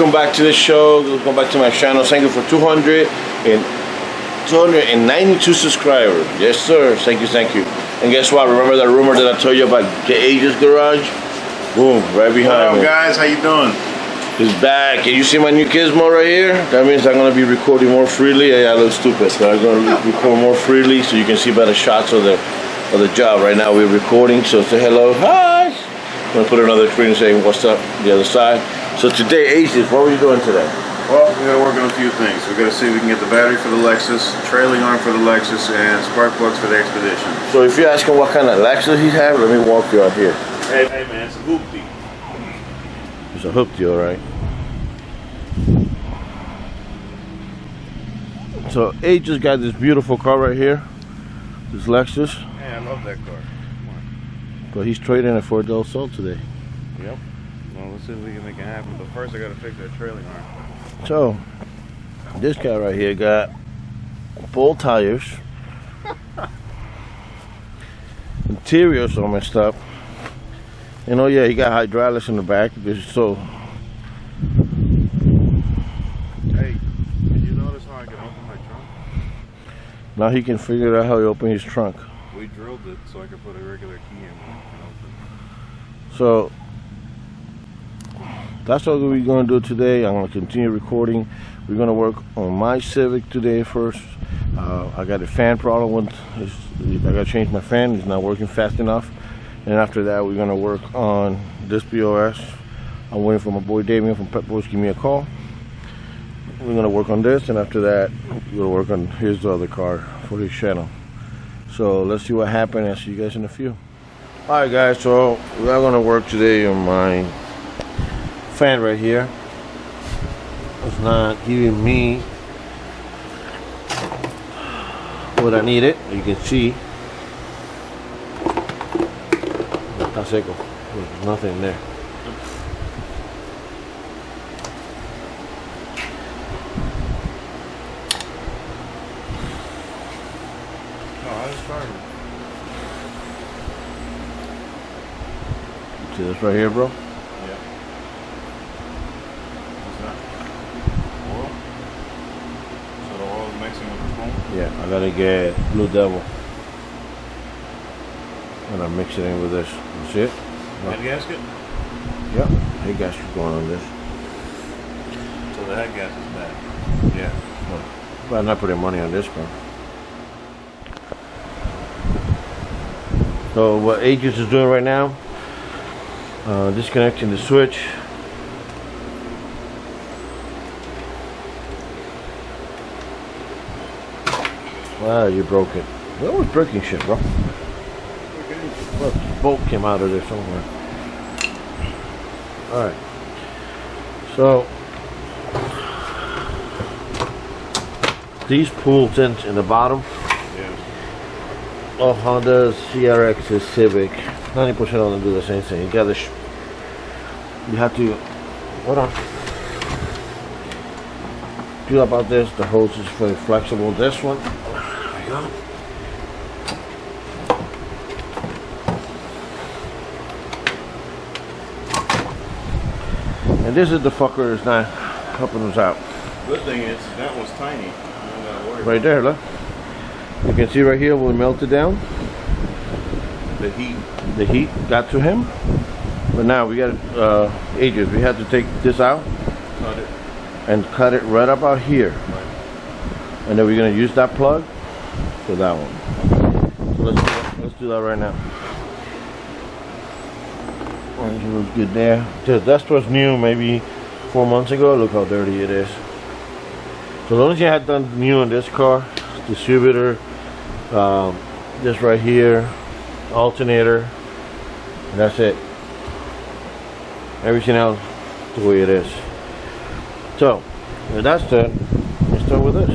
welcome back to the show. Welcome back to my channel. Thank you for 292 subscribers. Yes, sir. Thank you, thank you. And guess what? Remember that rumor that I told you about Age's garage? Boom, right behind me. Hello, guys. How you doing? He's back. And you see my new gizmo right here? That means I'm gonna be recording more freely. Yeah, I look stupid. So I'm gonna record more freely, so you can see better shots of the job. Right now we're recording. So say hello. Hi. I'm gonna put another screen saying what's up the other side. So today, Aces, what were you doing today? Well, we gotta work on a few things. We gotta see if we can get the battery for the Lexus, trailing arm for the Lexus, and spark plugs for the Expedition. So if you're asking what kind of Lexus he has, let me walk you out here. Hey man, it's a hoopty. It's a hoopty, all right. So Age just got this beautiful car right here, this Lexus. Yeah, I love that car. Come on. But he's trading it for a Del Sol today. Yep. Well, let's see if we can make it happen. But first, I gotta fix that trailing arm. So this guy right here got full tires. Interior's all messed up. And oh yeah, he got hydraulics in the back. So hey, did you notice how I can open my trunk? now he can figure out how to open his trunk. We drilled it so I could put a regular key in and open. So that's what we're going to do today. I'm going to continue recording. We're going to work on my Civic today first. I got a fan problem. I got to change my fan. It's not working fast enough. And after that, we're going to work on this POS. I'm waiting for my boy Damien from Pet Boys to give me a call. We're going to work on this. And after that, we're going to work on his other car for his channel. So let's see what happens. I'll see you guys in a few. Alright guys, so we are going to work today on my fan right here. It's not giving me what I needed. You can see está seco. There's nothing there. See this right here, bro? Yeah. What's that? Oil? So the oil is mixing with the foam? Yeah, I gotta get Blue Devil. And I mix it in with this. You see it? Head gasket? Yep. Head gasket going on this. So the head gasket is bad. Yeah. But I'm not putting money on this car. So what Aegis is doing right now, disconnecting the switch. Wow, you broke it. That was breaking shit, bro. Look, the bolt came out of there somewhere. Alright. So these pull tints in the bottom of Honda's CRX's Civic, 90% of them do the same thing. You gotta, you have to, hold on. Do about this. The hose is very flexible. This one, there we go. And this is the fucker that's not helping us out. Good thing is that was tiny. You don't gotta worry. Right there, look. You can see right here when we melted down. The heat. The heat got to him. But now we got Ages. We have to take this out. Cut it. And cut it right about here. Right. And then we're gonna use that plug for that one. So let's do that right now. It looks good there. That's what's new maybe 4 months ago. Look how dirty it is. So the only thing I had done new on this car, distributor, this right here, alternator, and that's it. Everything else the way it is. So if that's it, let's start with this.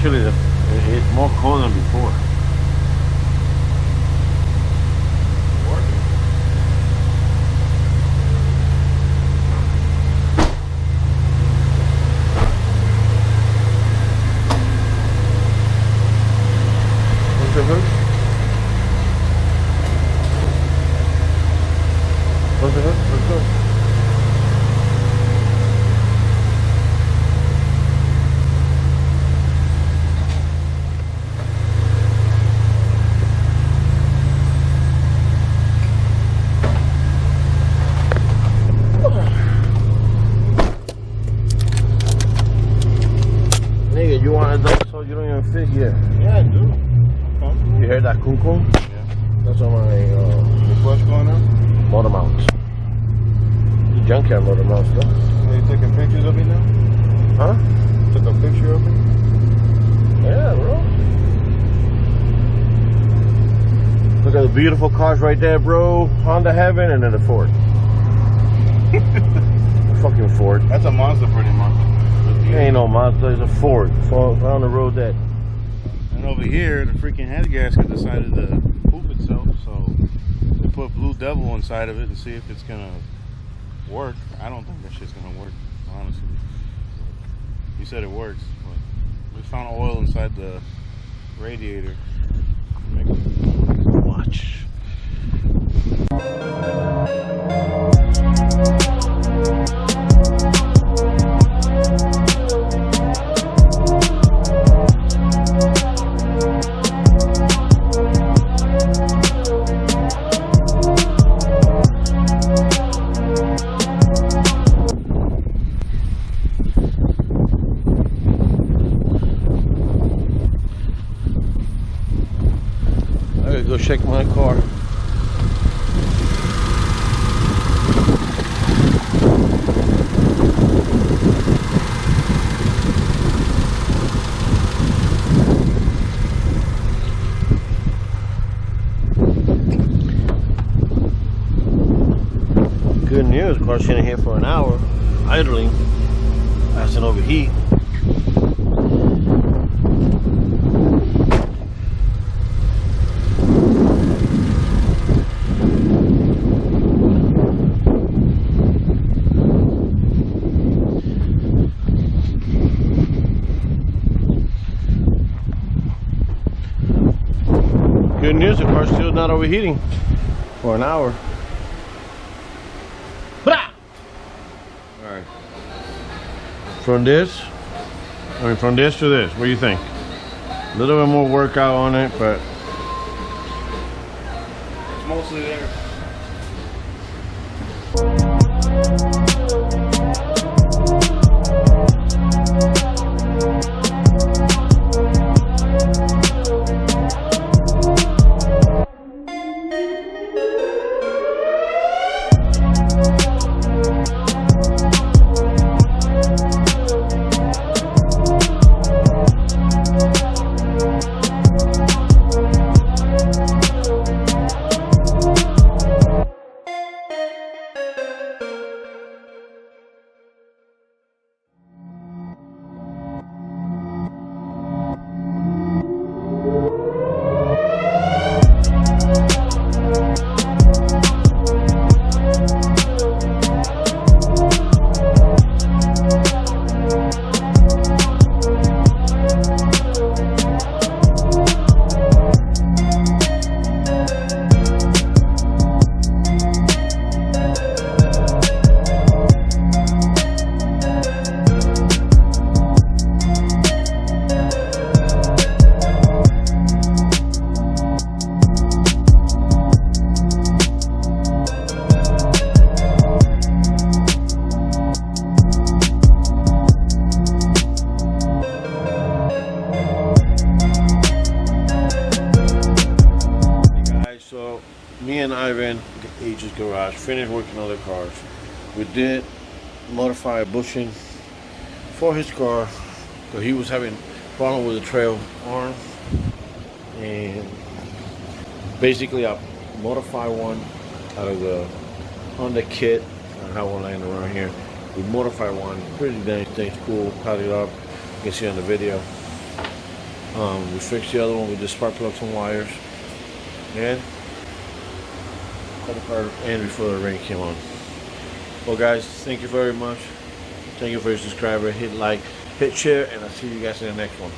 Actually, it's more cold than before. What's the hood? What's the hood? Let's go. Nigga, you want a dog so you don't even fit here. Yeah, I do. You hear that kun kun? Yeah. That's on my The clutch going on? motor mounts. The junkyard motor mounts though. Are you taking pictures of me now? Huh? Took a picture of me? Yeah, bro. Look at the beautiful cars right there, bro. Honda Heaven and then the Ford. The fucking Ford. That's a monster pretty much. It ain't no monster, it's a Ford. On the road that. And over here, the freaking head gasket decided to poop itself, so we put Blue Devil inside of it and see if it's gonna work. I don't think that shit's gonna work, honestly. He said it works, but we found oil inside the radiator. Watch. I gotta go check my car. Good news, car's sitting here for an hour, idling, passing overheat. Good news, the car's still not overheating for an hour. Alright. From this to this, what do you think? A little bit more workout on it, but It's mostly there. Me and Ivan, H's garage, finished working on the cars. We did modify a bushing for his car because he was having problem with the trail arm, and basically I modified one out of the Honda kit. I have one laying around here. We modified one, pretty nice thing, cool, cut it up. You can see on the video. We fixed the other one with the spark plugs and wires. And cut the car in before the rain came on. Well guys, thank you very much. Thank you for your subscriber. Hit like, hit share, and I'll see you guys in the next one.